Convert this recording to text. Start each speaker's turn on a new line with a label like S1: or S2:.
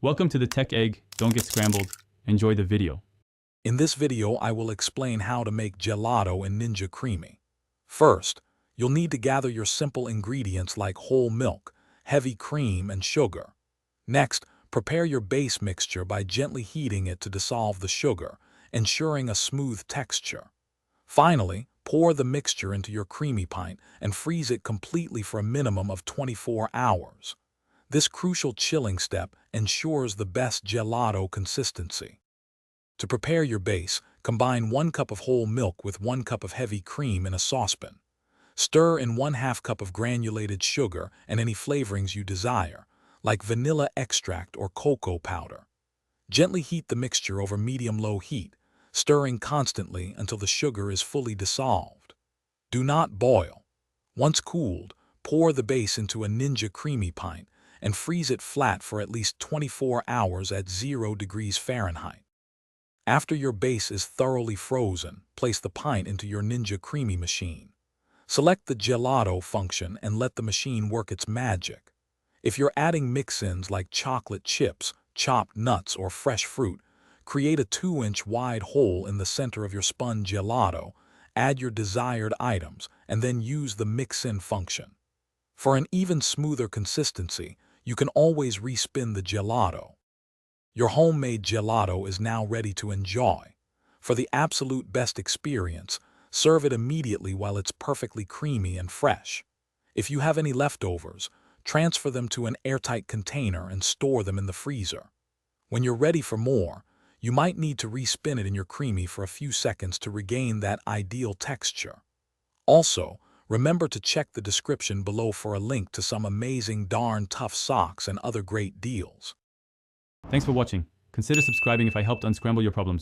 S1: Welcome to the Tech Egg. Don't get scrambled. Enjoy the video.
S2: In this video, I will explain how to make gelato in Ninja Creami. First, you'll need to gather your simple ingredients like whole milk, heavy cream, and sugar. Next, prepare your base mixture by gently heating it to dissolve the sugar, ensuring a smooth texture. Finally, pour the mixture into your creamy pint and freeze it completely for a minimum of 24 hours. This crucial chilling step ensures the best gelato consistency. To prepare your base, combine 1 cup of whole milk with 1 cup of heavy cream in a saucepan. Stir in 1/2 cup of granulated sugar and any flavorings you desire, like vanilla extract or cocoa powder. Gently heat the mixture over medium-low heat, stirring constantly until the sugar is fully dissolved. Do not boil. Once cooled, pour the base into a Ninja Creami pint and freeze it flat for at least 24 hours at 0 degrees Fahrenheit. After your base is thoroughly frozen, place the pint into your Ninja Creami machine. Select the gelato function and let the machine work its magic. If you're adding mix-ins like chocolate chips, chopped nuts, or fresh fruit, create a 2-inch wide hole in the center of your spun gelato, add your desired items, and then use the mix-in function. For an even smoother consistency, you can always respin the gelato. Your homemade gelato is now ready to enjoy. For the absolute best experience, serve it immediately while it's perfectly creamy and fresh. If you have any leftovers, transfer them to an airtight container and store them in the freezer. When you're ready for more, you might need to respin it in your creamy for a few seconds to regain that ideal texture. Also, remember to check the description below for a link to some amazing darn tough socks and other great deals.
S1: Thanks for watching. Consider subscribing if I helped unscramble your problems.